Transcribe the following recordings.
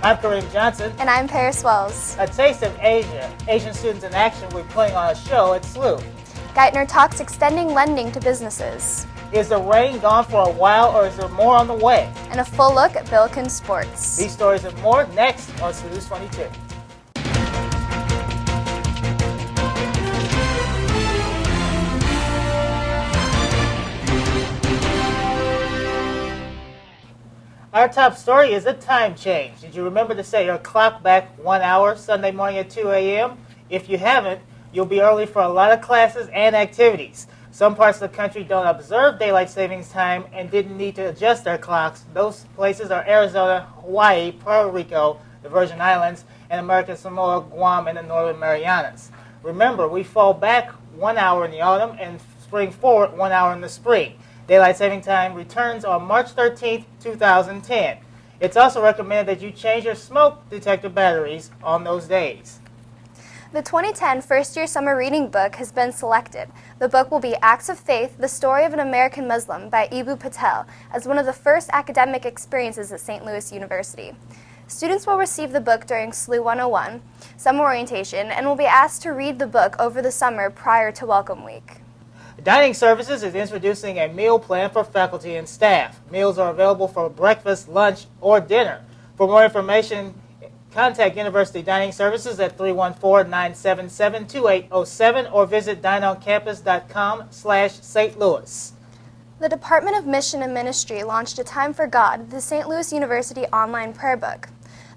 I'm Kareem Johnson. And I'm Paris Wells. A Taste of Asia. Asian Students in Action will be putting on a show at SLU. Geithner talks extending lending to businesses. Is the rain gone for a while, or is there more on the way? And a full look at Billiken Sports. These stories and more next on SLU 22. Our top story is a time change. Did you remember to set your clock back 1 hour Sunday morning at 2 a.m.? If you haven't, you'll be early for a lot of classes and activities. Some parts of the country don't observe daylight savings time and didn't need to adjust their clocks. Those places are Arizona, Hawaii, Puerto Rico, the Virgin Islands, and American Samoa, Guam, and the Northern Marianas. Remember, we fall back 1 hour in the autumn and spring forward 1 hour in the spring. Daylight saving time returns on March 13, 2010. It's also recommended that you change your smoke detector batteries on those days. The 2010 first-year summer reading book has been selected. The book will be Acts of Faith, The Story of an American Muslim by Eboo Patel, as one of the first academic experiences at St. Louis University. Students will receive the book during SLU 101, summer orientation, and will be asked to read the book over the summer prior to Welcome Week. Dining Services is introducing a meal plan for faculty and staff. Meals are available for breakfast, lunch, or dinner. For more information, contact University Dining Services at 314-977-2807 or visit dineoncampus.com/St. Louis. The Department of Mission and Ministry launched A Time for God, the St. Louis University online prayer book.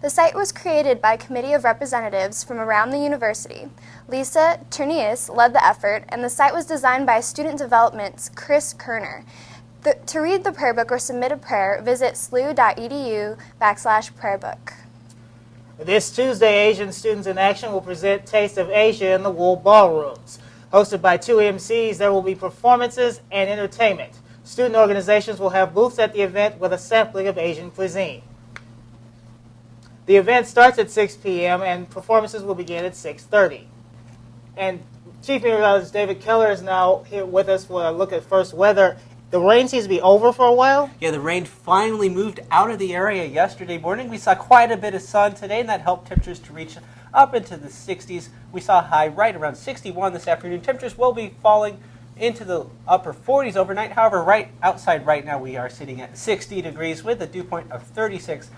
The site was created by a committee of representatives from around the university. Lisa Ternius led the effort, and the site was designed by Student Development's Chris Kerner. To read the prayer book or submit a prayer, visit slu.edu/prayerbook. This Tuesday, Asian Students in Action will present Taste of Asia in the Wool Ballrooms. Hosted by two MCs, there will be performances and entertainment. Student organizations will have booths at the event with a sampling of Asian cuisine. The event starts at 6 p.m. and performances will begin at 6:30. And Chief Meteorologist David Keller is now here with us for a look at first weather. The rain seems to be over for a while. Yeah, the rain finally moved out of the area yesterday morning. We saw quite a bit of sun today, and that helped temperatures to reach up into the 60s. We saw a high right around 61 this afternoon. Temperatures will be falling into the upper 40s overnight. However, right outside right now we are sitting at 60 degrees with a dew point of 36.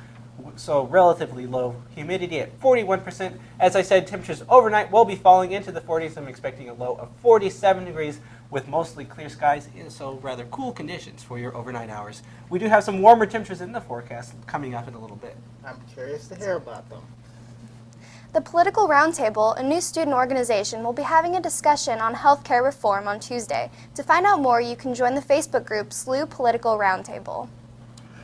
So relatively low humidity at 41%. As I said, temperatures overnight will be falling into the 40s. I'm expecting a low of 47 degrees with mostly clear skies, and so rather cool conditions for your overnight hours. We do have some warmer temperatures in the forecast coming up in a little bit. I'm curious to hear about them. The Political Roundtable, a new student organization, will be having a discussion on healthcare reform on Tuesday. To find out more, you can join the Facebook group SLU Political Roundtable.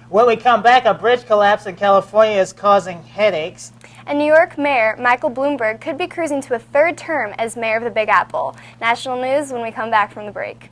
When we come back, a bridge collapse in California is causing headaches. And New York Mayor Michael Bloomberg could be cruising to a third term as mayor of the Big Apple. National news when we come back from the break.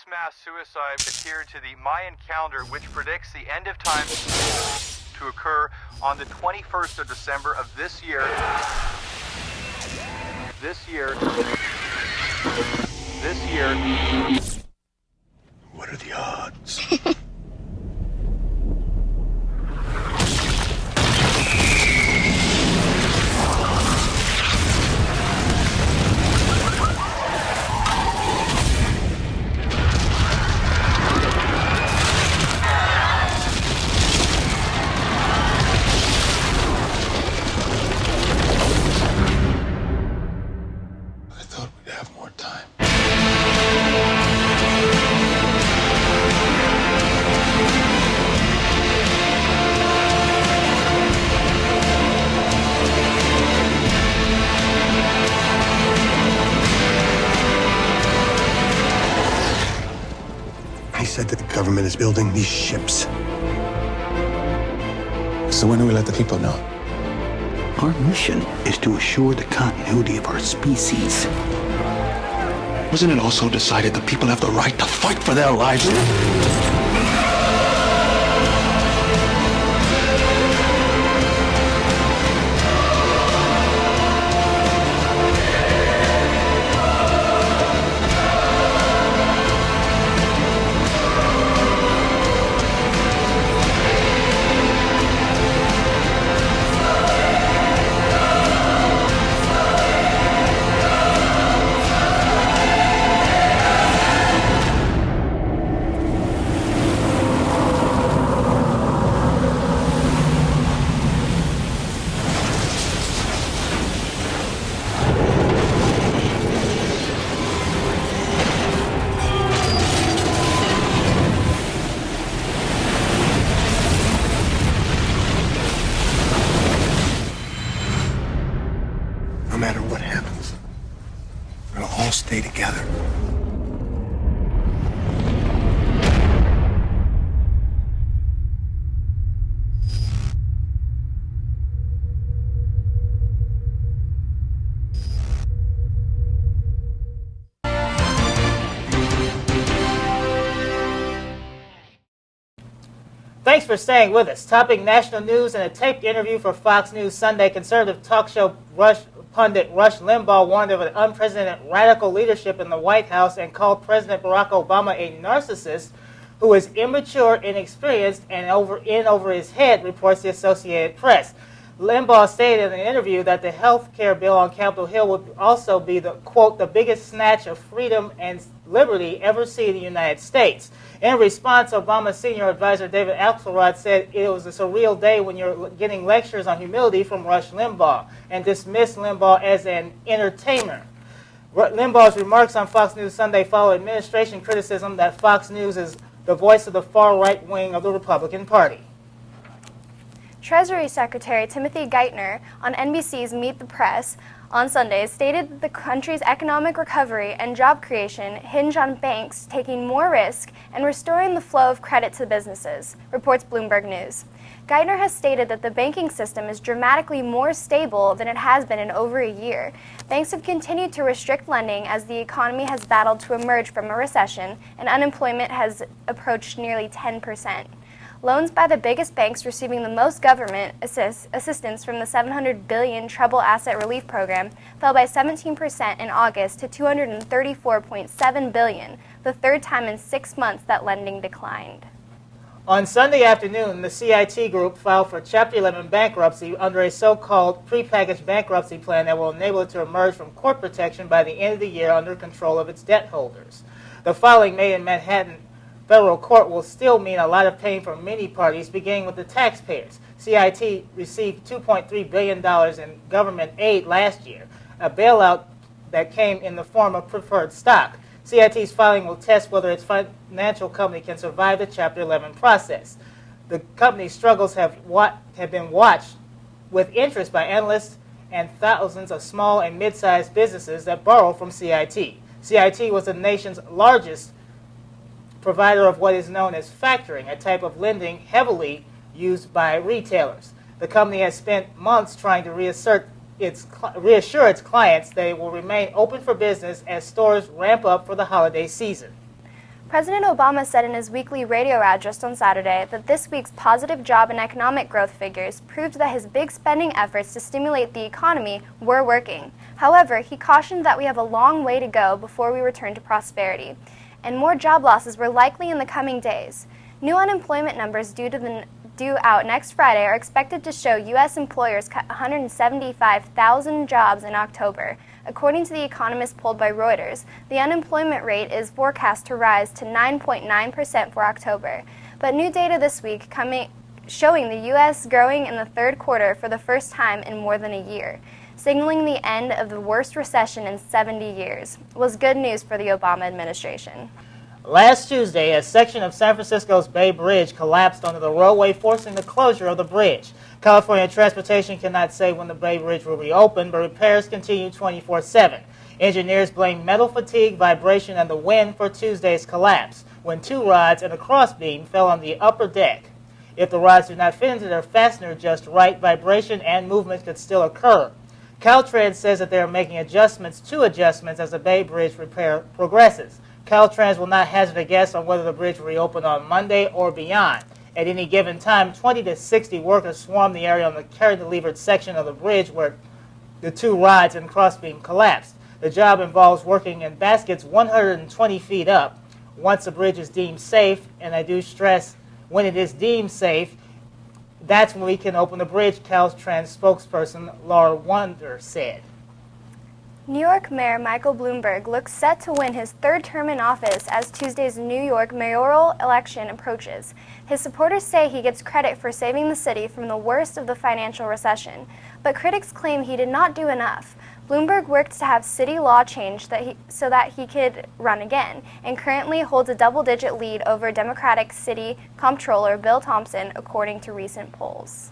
Mass suicide adhered to the Mayan calendar, which predicts the end of time to occur on the 21st of December of this year. What are the odds? He said that the government is building these ships. So when do we let the people know? Our mission is to assure the continuity of our species. Wasn't it also decided that people have the right to fight for their lives? No matter what happens, we'll all stay together. Thanks for staying with us. Topping national news in a taped interview for Fox News Sunday, conservative talk show pundit Rush Limbaugh warned of an unprecedented radical leadership in the White House and called President Barack Obama a narcissist who is immature, inexperienced, and in over his head, reports the Associated Press. Limbaugh stated in an interview that the health care bill on Capitol Hill would also be the, quote, the biggest snatch of freedom and liberty ever seen in the United States. In response, Obama's senior advisor David Axelrod said it was a surreal day when you're getting lectures on humility from Rush Limbaugh and dismissed Limbaugh as an entertainer. Limbaugh's remarks on Fox News Sunday follow administration criticism that Fox News is the voice of the far right wing of the Republican Party. Treasury Secretary Timothy Geithner on NBC's Meet the Press on Sunday stated that the country's economic recovery and job creation hinge on banks taking more risk and restoring the flow of credit to businesses, reports Bloomberg News. Geithner has stated that the banking system is dramatically more stable than it has been in over a year. Banks have continued to restrict lending as the economy has battled to emerge from a recession and unemployment has approached nearly 10%. Loans by the biggest banks receiving the most government assistance from the $700 billion Troubled Asset Relief Program fell by 17% in August to $234.7 billion, the third time in 6 months that lending declined. On Sunday afternoon, the CIT Group filed for Chapter 11 bankruptcy under a so-called prepackaged bankruptcy plan that will enable it to emerge from court protection by the end of the year under control of its debt holders. The filing made in Manhattan federal court will still mean a lot of pain for many parties, beginning with the taxpayers. CIT received $2.3 billion in government aid last year, a bailout that came in the form of preferred stock. CIT's filing will test whether its financial company can survive the Chapter 11 process. The company's struggles have been watched with interest by analysts and thousands of small and mid-sized businesses that borrow from CIT. CIT was the nation's largest provider of what is known as factoring, a type of lending heavily used by retailers. The company has spent months trying to reassure its clients that it will remain open for business as stores ramp up for the holiday season. President Obama said in his weekly radio address on Saturday that this week's positive job and economic growth figures proved that his big spending efforts to stimulate the economy were working. However, he cautioned that we have a long way to go before we return to prosperity, and more job losses were likely in the coming days. New unemployment numbers due out next Friday are expected to show U.S. employers cut 175,000 jobs in October. According to The Economist polled by Reuters, the unemployment rate is forecast to rise to 9.9% for October. But new data this week showing the U.S. growing in the third quarter for the first time in more than a year, signaling the end of the worst recession in 70 years, was good news for the Obama administration. Last Tuesday, a section of San Francisco's Bay Bridge collapsed onto the roadway, forcing the closure of the bridge. California Transportation cannot say when the Bay Bridge will reopen, but repairs continue 24/7. Engineers blame metal fatigue, vibration, and the wind for Tuesday's collapse, when 2 rods and a crossbeam fell on the upper deck. If the rods do not fit into their fastener just right, vibration and movement could still occur. Caltrans says that they are making adjustments as the Bay Bridge repair progresses. Caltrans will not hazard a guess on whether the bridge will reopen on Monday or beyond. At any given time, 20 to 60 workers swarm the area on the carry-delivered section of the bridge where the two rods and crossbeam collapsed. The job involves working in baskets 120 feet up. Once the bridge is deemed safe, and I do stress when it is deemed safe, that's when we can open the bridge, Caltrans spokesperson Laura Wunder said. New York Mayor Michael Bloomberg looks set to win his third term in office as Tuesday's New York mayoral election approaches. His supporters say he gets credit for saving the city from the worst of the financial recession, but critics claim he did not do enough. Bloomberg worked to have city law changed so that he could run again, and currently holds a double-digit lead over Democratic City Comptroller Bill Thompson, according to recent polls.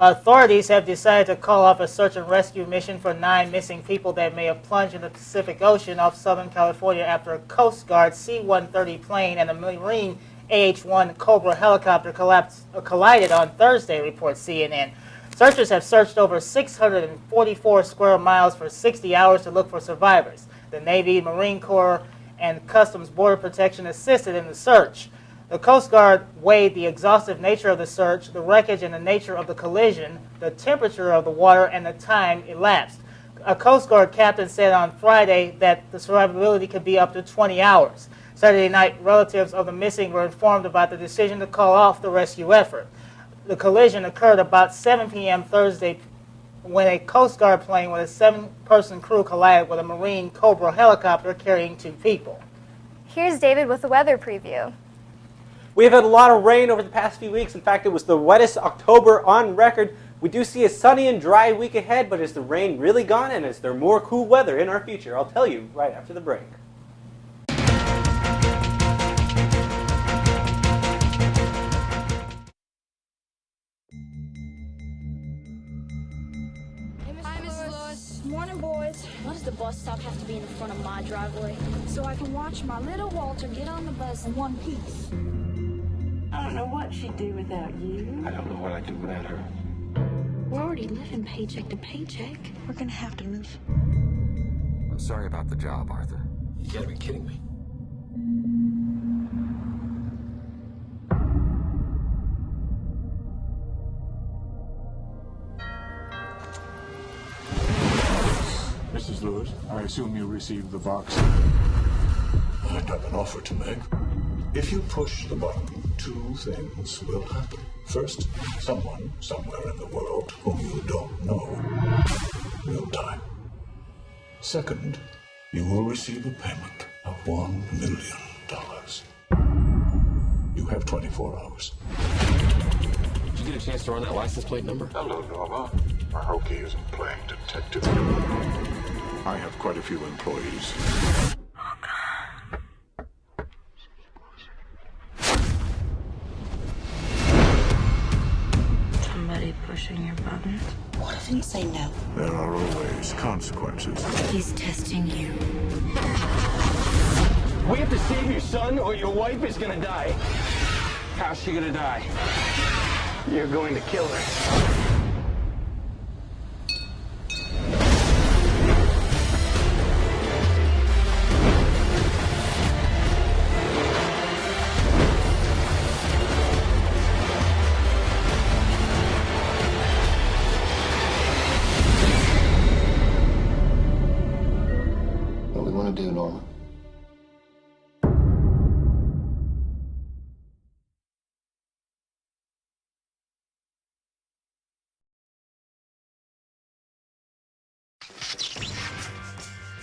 Authorities have decided to call off a search and rescue mission for 9 missing people that may have plunged in the Pacific Ocean off Southern California after a Coast Guard C-130 plane and a Marine AH-1 Cobra helicopter collided on Thursday, reports CNN. Searchers have searched over 644 square miles for 60 hours to look for survivors. The Navy, Marine Corps, and Customs Border Protection assisted in the search. The Coast Guard weighed the exhaustive nature of the search, the wreckage and the nature of the collision, the temperature of the water, and the time elapsed. A Coast Guard captain said on Friday that the survivability could be up to 20 hours. Saturday night, relatives of the missing were informed about the decision to call off the rescue effort. The collision occurred about 7 p.m. Thursday when a Coast Guard plane with a 7-person crew collided with a Marine Cobra helicopter carrying 2 people. Here's David with the weather preview. We have had a lot of rain over the past few weeks. In fact, it was the wettest October on record. We do see a sunny and dry week ahead, but is the rain really gone, and is there more cool weather in our future? I'll tell you right after the break. Hi, Miss Lewis. Morning, boys. Why does the bus stop have to be in the front of my driveway? So I can watch my little Walter get on the bus in one piece. I don't know what she'd do without you. I don't know what I'd do without her. We're already living paycheck to paycheck. We're gonna have to move. I'm sorry about the job, Arthur. You gotta be kidding me. Mrs. Lewis, I assume you received the box. I have an offer to make. If you push the button, 2 things will happen. First, someone somewhere in the world whom you don't know will die. Second, you will receive a payment of $1 million. You have 24 hours. Did you get a chance to run that license plate number? Hello, Norma. I hope he isn't playing detective. I have quite a few employees. Somebody pushing your buttons? What if he say no? There are always consequences. He's testing you. We have to save your son or your wife is gonna die. How's she gonna die? You're going to kill her. What do we want to do, Norma?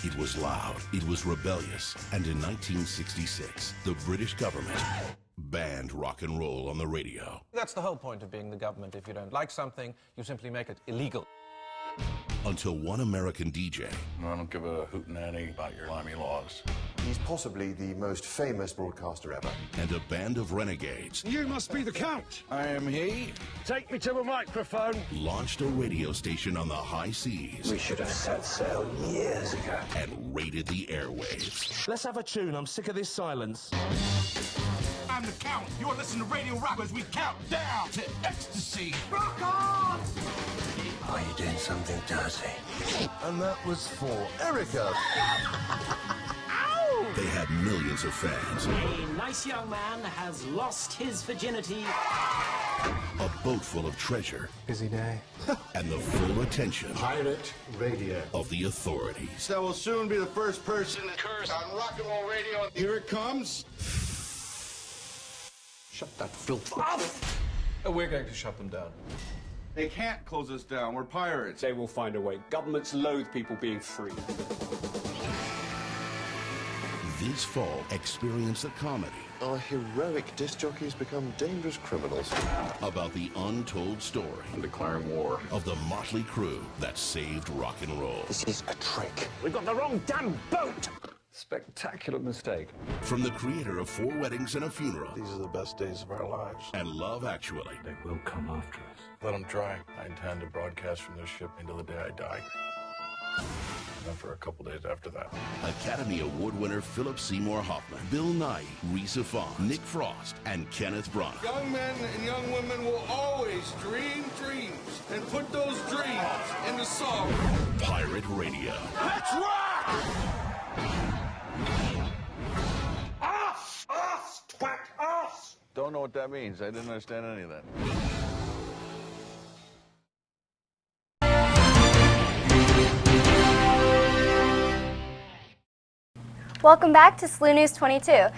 It was loud, it was rebellious, and in 1966, the British government banned rock and roll on the radio. That's the whole point of being the government. If you don't like something, you simply make it illegal. Until one American DJ... I don't give a hootenanny about your limey laws. He's possibly the most famous broadcaster ever. And a band of renegades... You must be the Count. I am he. Take me to a microphone. ...launched a radio station on the high seas... We should have set sail years ago. ...and raided the airwaves. Let's have a tune. I'm sick of this silence. time to count. You're listening to Radio Rock as we count down to ecstasy. Rock on! Are you doing something dirty? And that was for Erica. They had millions of fans. A nice young man has lost his virginity. A boat full of treasure. Busy day. And the full attention. Pirate Radio. Of the authorities. That will soon be the first person to curse on rock and roll radio. Here it comes. Shut that filth up. We're going to shut them down. They can't close us down. We're pirates. They will find a way. Governments loathe people being free. This fall, experience a comedy. Our heroic disc jockeys become dangerous criminals. About the untold story. I'm declaring war. Of the motley crew that saved rock and roll. This is a trick. We've got the wrong damn boat! Spectacular mistake. From the creator of 4 Weddings and a Funeral. These are the best days of our lives. And Love Actually. They will come after us. Let them try. I intend to broadcast from this ship until the day I die. And for a couple days after that. Academy Award winner Philip Seymour Hoffman, Bill Nighy, Rhys Ifans, Nick Frost, and Kenneth Branagh. Young men and young women will always dream dreams and put those dreams into song. Pirate Radio. Let's rock! Us! Twat us! Don't know what that means. I didn't understand any of that. Welcome back to SLU News 22.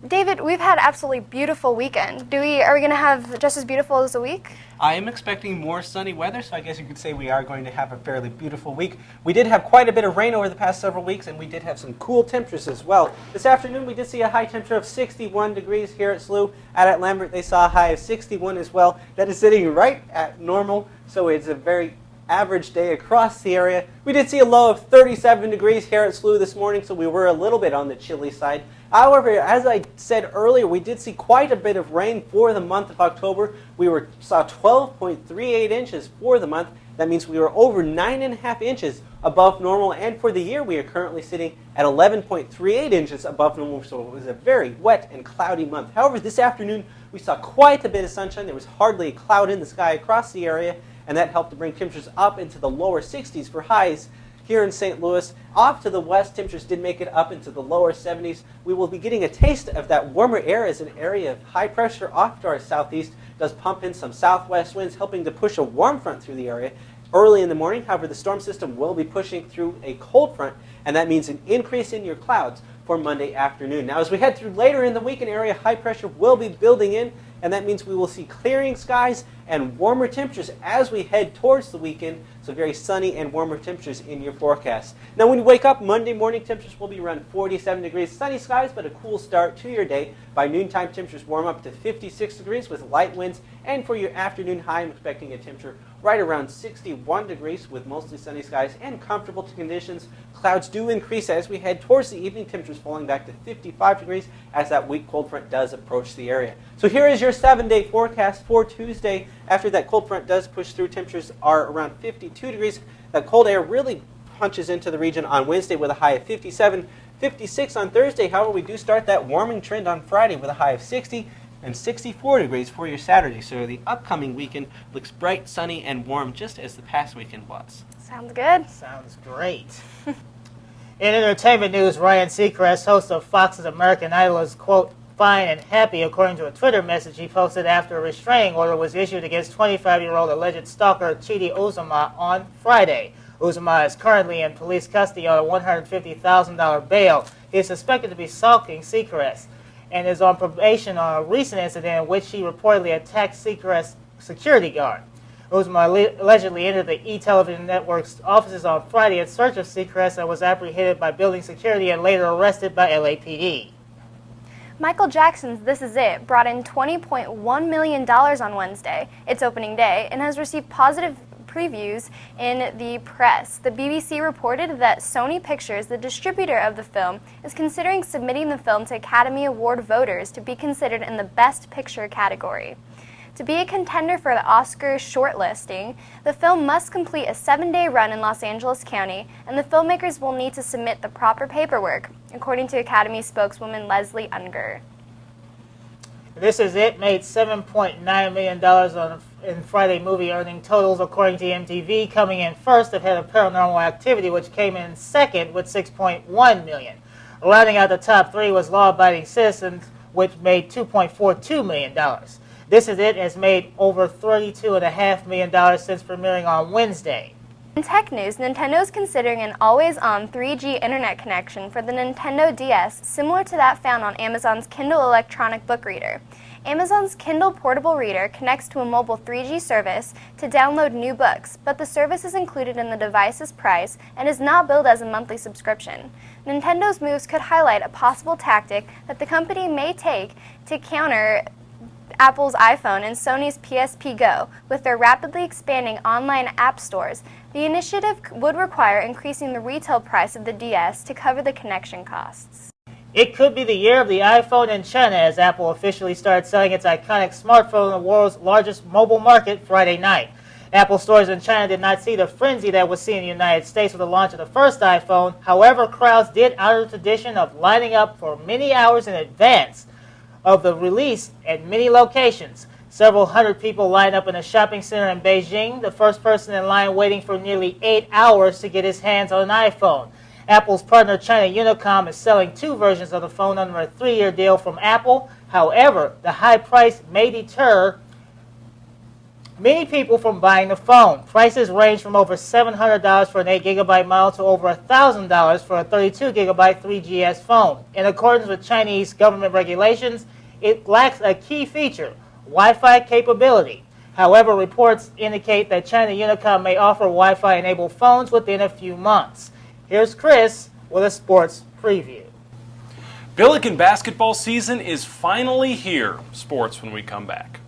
David, we've had absolutely beautiful weekend. Are we going to have just as beautiful as a week? I am expecting more sunny weather, so I guess you could say we are going to have a fairly beautiful week. We did have quite a bit of rain over the past several weeks, and we did have some cool temperatures as well. This afternoon, we did see a high temperature of 61 degrees here at SLU. Out at Lambert, they saw a high of 61 as well. That is sitting right at normal, so it's a very average day across the area. We did see a low of 37 degrees here at SLU this morning, so we were a little bit on the chilly side. However, as I said earlier, we did see quite a bit of rain for the month of October. We saw 12.38 inches for the month. That means we were over 9.5 inches above normal, and for the year we are currently sitting at 11.38 inches above normal, so it was a very wet and cloudy month. However, this afternoon we saw quite a bit of sunshine. There was hardly a cloud in the sky across the area, and that helped to bring temperatures up into the lower 60s for highs here in St. Louis. Off to the west, temperatures did make it up into the lower 70s. We will be getting a taste of that warmer air as an area of high pressure off to our southeast does pump in some southwest winds, helping to push a warm front through the area early in the morning. However, the storm system will be pushing through a cold front, and that means an increase in your clouds for Monday afternoon. Now, as we head through later in the week, an area of high pressure will be building in, and that means we will see clearing skies and warmer temperatures as we head towards the weekend. So very sunny and warmer temperatures in your forecast. Now when you wake up Monday morning, temperatures will be around 47 degrees. Sunny skies, but a cool start to your day. By noontime, temperatures warm up to 56 degrees with light winds. And for your afternoon high, I'm expecting a temperature right around 61 degrees with mostly sunny skies and comfortable conditions. Clouds do increase as we head towards the evening, temperatures falling back to 55 degrees as that weak cold front does approach the area. So here is your 7-day forecast for Tuesday. After that cold front does push through, temperatures are around 52 degrees. That cold air really punches into the region on Wednesday with a high of 57, 56 on Thursday. However, we do start that warming trend on Friday with a high of 60 and 64 degrees for your Saturday. So the upcoming weekend looks bright, sunny, and warm just as the past weekend was. Sounds good. Sounds great. In entertainment news, Ryan Seacrest, host of Fox's American Idol, is, quote, fine and happy, according to a Twitter message he posted after a restraining order was issued against 25-year-old alleged stalker Chidi Uzomah on Friday. Uzomah is currently in police custody on a $150,000 bail. He is suspected to be stalking Seacrest and is on probation on a recent incident in which he reportedly attacked Seacrest's security guard. Uzomah allegedly entered the E-Television Network's offices on Friday in search of Seacrest and was apprehended by building security and later arrested by LAPD. Michael Jackson's This Is It brought in $20.1 million on Wednesday, its opening day, and has received positive previews in the press. The BBC reported that Sony Pictures, the distributor of the film, is considering submitting the film to Academy Award voters to be considered in the Best Picture category. To be a contender for the Oscar shortlisting, the film must complete a 7-day run in Los Angeles County, and the filmmakers will need to submit the proper paperwork, according to Academy spokeswoman Leslie Unger. This Is It made $7.9 million in Friday movie earning totals, according to MTV, coming in first ahead of Paranormal Activity, which came in second with $6.1 million. Rounding out the top three was Law Abiding Citizens, which made $2.42 million. This Is It has made over $32.5 million since premiering on Wednesday. In tech news, Nintendo is considering an always-on 3G internet connection for the Nintendo DS, similar to that found on Amazon's Kindle electronic book reader. Amazon's Kindle portable reader connects to a mobile 3G service to download new books, but the service is included in the device's price and is not billed as a monthly subscription. Nintendo's moves could highlight a possible tactic that the company may take to counter Apple's iPhone and Sony's PSP Go. With their rapidly expanding online app stores, the initiative would require increasing the retail price of the DS to cover the connection costs. It could be the year of the iPhone in China as Apple officially started selling its iconic smartphone in the world's largest mobile market Friday night. Apple stores in China did not see the frenzy that was seen in the United States with the launch of the first iPhone. However, crowds did honor the tradition of lining up for many hours in advance of the release at many locations. Several hundred people lined up in a shopping center in Beijing, the first person in line waiting for nearly 8 hours to get his hands on an iPhone. Apple's partner China Unicom is selling two versions of the phone under a 3-year deal from Apple. However, the high price may deter many people from buying the phone. Prices range from over $700 for an 8GB model to over $1,000 for a 32GB 3GS phone. In accordance with Chinese government regulations, it lacks a key feature, Wi-Fi capability. However, reports indicate that China Unicom may offer Wi-Fi enabled phones within a few months. Here's Chris with a sports preview. Billiken basketball season is finally here. Sports when we come back.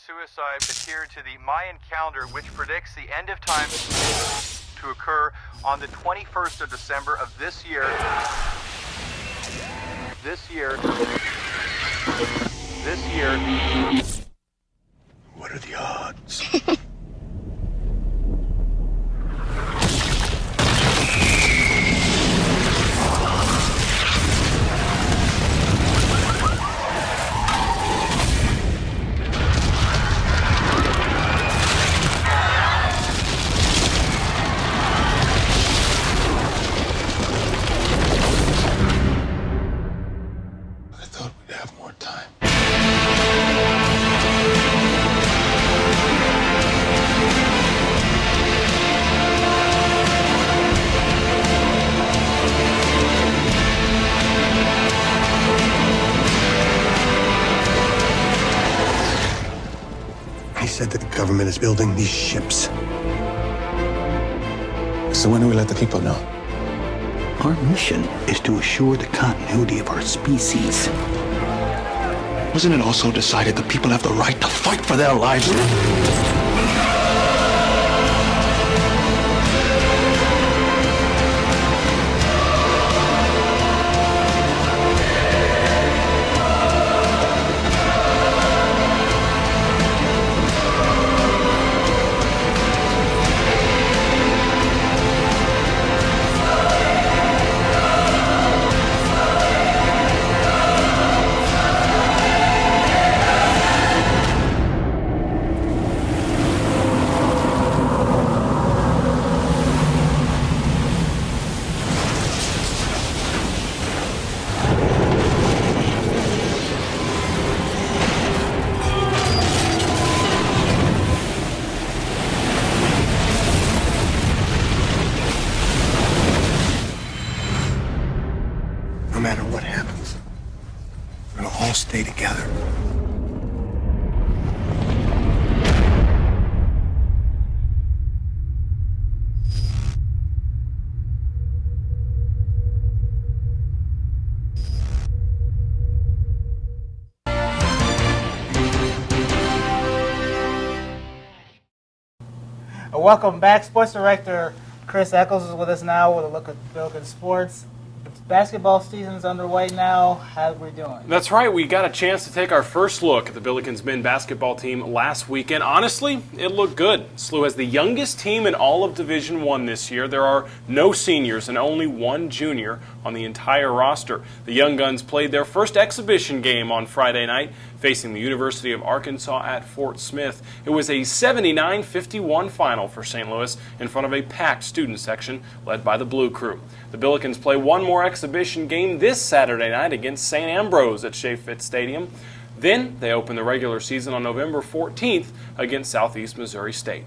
Suicide adhered to the Mayan calendar, which predicts the end of time to occur on the 21st of December of this year. What are the odds? Said that the government is building these ships. So when do we let the people know? Our mission is to assure the continuity of our species. Wasn't it also decided that people have the right to fight for their lives? Welcome back. Sports Director Chris Eccles is with us now with a look at Billiken sports. Basketball season's underway now. How are we doing? That's right. We got a chance to take our first look at the Billikens men's basketball team last weekend. Honestly, it looked good. SLU has the youngest team in all of Division I this year. There are no seniors and only one junior on the entire roster. The Young Guns played their first exhibition game on Friday night, facing the University of Arkansas at Fort Smith. It was a 79-51 final for St. Louis in front of a packed student section led by the Blue Crew. The Billikens play one more exhibition game this Saturday night against St. Ambrose at Shea Fitz Stadium. Then they open the regular season on November 14th against Southeast Missouri State.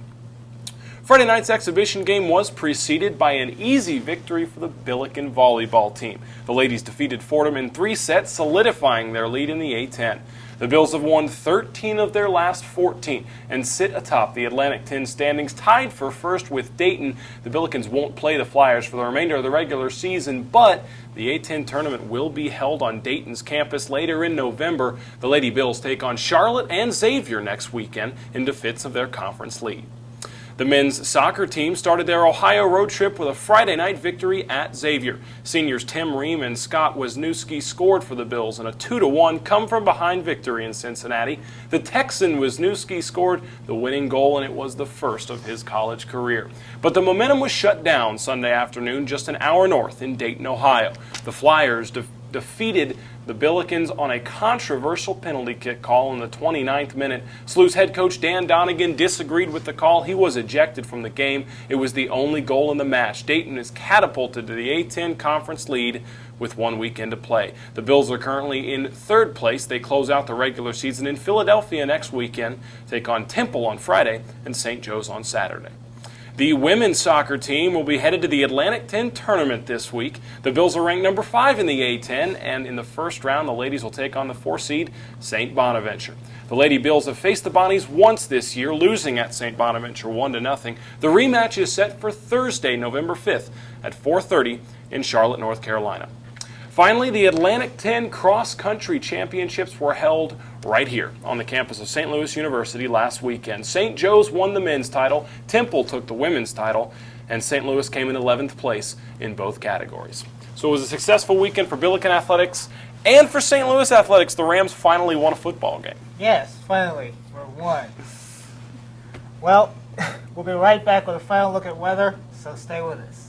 Friday night's exhibition game was preceded by an easy victory for the Billiken volleyball team. The ladies defeated Fordham in 3 sets, solidifying their lead in the A-10. The Bills have won 13 of their last 14 and sit atop the Atlantic 10 standings, tied for first with Dayton. The Billikens won't play the Flyers for the remainder of the regular season, but the A-10 tournament will be held on Dayton's campus later in November. The Lady Bills take on Charlotte and Xavier next weekend in defense of their conference lead. The men's soccer team started their Ohio road trip with a Friday night victory at Xavier. Seniors Tim Ream and Scott Wisniewski scored for the Bills in a 2-1 come-from-behind victory in Cincinnati. The Texan Wisniewski scored the winning goal, and it was the first of his college career. But the momentum was shut down Sunday afternoon just an hour north in Dayton, Ohio. The Flyers defeated the Billikens on a controversial penalty kick call in the 29th minute. SLU's head coach Dan Donegan disagreed with the call. He was ejected from the game. It was the only goal in the match. Dayton is catapulted to the A-10 conference lead with 1 weekend to play. The Bills are currently in 3rd place. They close out the regular season in Philadelphia next weekend, take on Temple on Friday, and St. Joe's on Saturday. The women's soccer team will be headed to the Atlantic 10 tournament this week. The Bills are ranked number 5 in the A-10, and in the first round, the ladies will take on the 4 seed St. Bonaventure. The Lady Bills have faced the Bonnies once this year, losing at St. Bonaventure 1-0. The rematch is set for Thursday, November 5th at 4:30 in Charlotte, North Carolina. Finally, the Atlantic 10 cross-country championships were held right here on the campus of St. Louis University last weekend. St. Joe's won the men's title, Temple took the women's title, and St. Louis came in 11th place in both categories. So it was a successful weekend for Billiken Athletics and for St. Louis Athletics. The Rams finally won a football game. Yes, finally, we're one. Well, we'll be right back with a final look at weather, so stay with us.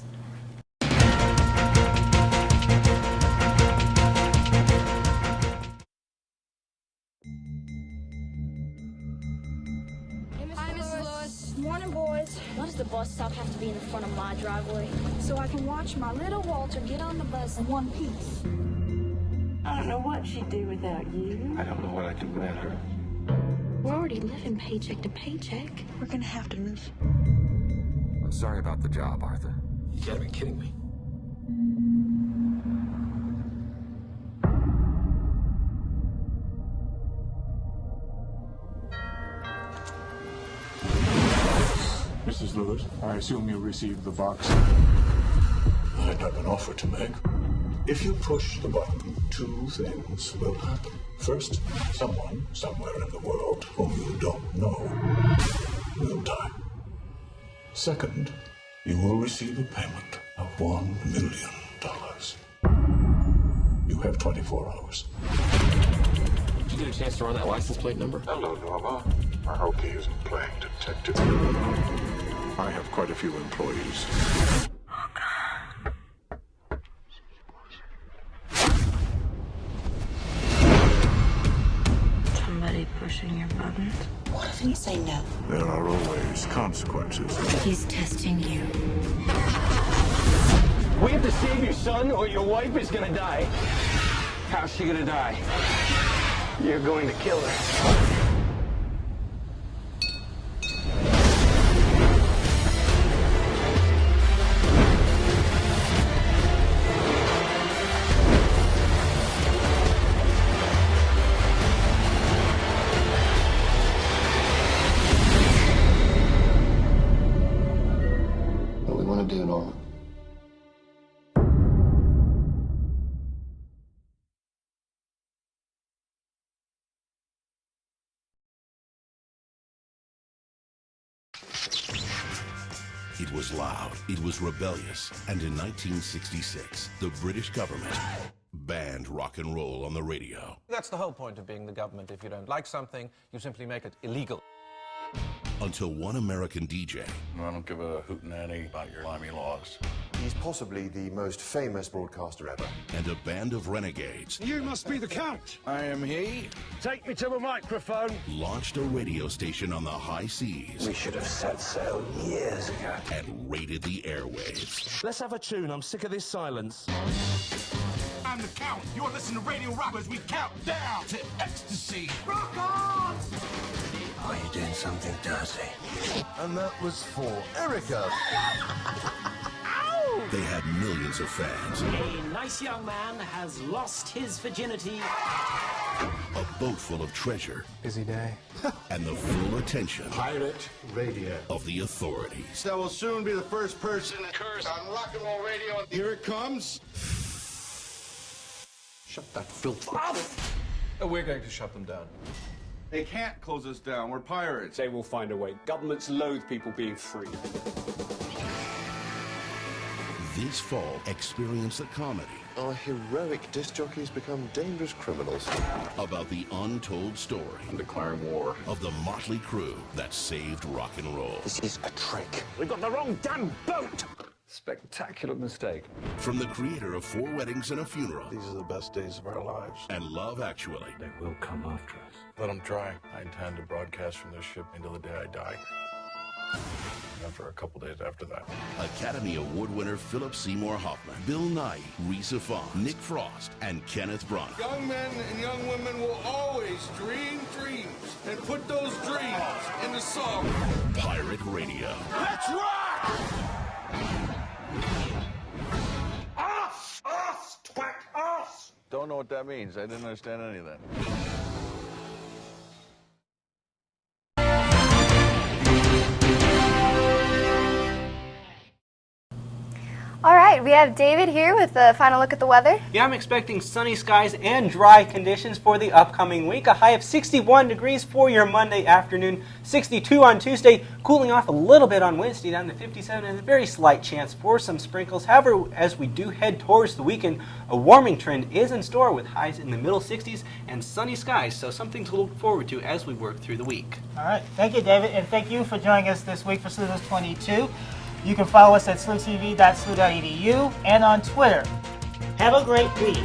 Morning, boys. Why does the bus stop have to be in the front of my driveway? So I can watch my little Walter get on the bus in one piece. I don't know what she'd do without you. I don't know what I'd do without her. We're already living paycheck to paycheck. We're gonna have to move. I'm sorry about the job, Arthur. You gotta be kidding me. Mrs. Lewis, I assume you received the box. I have an offer to make. If you push the button, 2 things will happen. First, someone somewhere in the world whom you don't know will die. Second, you will receive a payment of $1 million. You have 24 hours. Did you get a chance to run that license plate number? Hello, Norma. I hope he isn't playing detective. I have quite a few employees. Somebody pushing your buttons? What if you say no? There are always consequences. He's testing you. We have to save your son or your wife is gonna die. How's she gonna die? You're going to kill her. What we want to do, Norma. It was loud, it was rebellious, and in 1966, the British government banned rock and roll on the radio. That's the whole point of being the government. If you don't like something, you simply make it illegal. Until one American DJ... I don't give a hootenanny about your limey laws. He's possibly the most famous broadcaster ever. And a band of renegades... You must be the Count. I am he. Take me to the microphone. ...launched a radio station on the high seas. We should have set sail years ago. And raided the airwaves. Let's have a tune. I'm sick of this silence. I'm the Count. You're listening to Radio Rock as we count down to ecstasy. Rock on! Are you doing something dirty? And that was for Erica. They had millions of fans. A nice young man has lost his virginity. A boat full of treasure. Busy day. And the full attention Pirate Radio of the authorities. That will soon be the first person to curse on rock and roll radio. Here it comes. Shut that filth off. We're going to shut them down. They can't close us down. We're pirates. They will find a way. Governments loathe people being free. This fall, experience the comedy. Our heroic disc jockeys become dangerous criminals. About the untold story. I'm declaring war. Of the motley crew that saved rock and roll. This is a trick. We've got the wrong damn boat. Spectacular mistake. From the creator of 4 Weddings and a Funeral. These are the best days of our lives. And Love Actually. They will come after us. Let them try. I intend to broadcast from this ship until the day I die. And for a couple days after that. Academy Award winner Philip Seymour Hoffman, Bill Nighy, Risa Fong, Nick Frost, and Kenneth Branagh. Young men and young women will always dream dreams and put those dreams into song. Pirate Radio. Let's rock! Us, twat, us! Don't know what that means. I didn't understand any of that. All right, we have David here with the final look at the weather. Yeah, I'm expecting sunny skies and dry conditions for the upcoming week. A high of 61 degrees for your Monday afternoon, 62 on Tuesday, cooling off a little bit on Wednesday down to 57, and a very slight chance for some sprinkles. However, as we do head towards the weekend, a warming trend is in store with highs in the middle 60s and sunny skies, so something to look forward to as we work through the week. All right, thank you, David, and thank you for joining us this week for SLU News 22. You can follow us at SLU-TV.SLU.edu and on Twitter. Have a great week.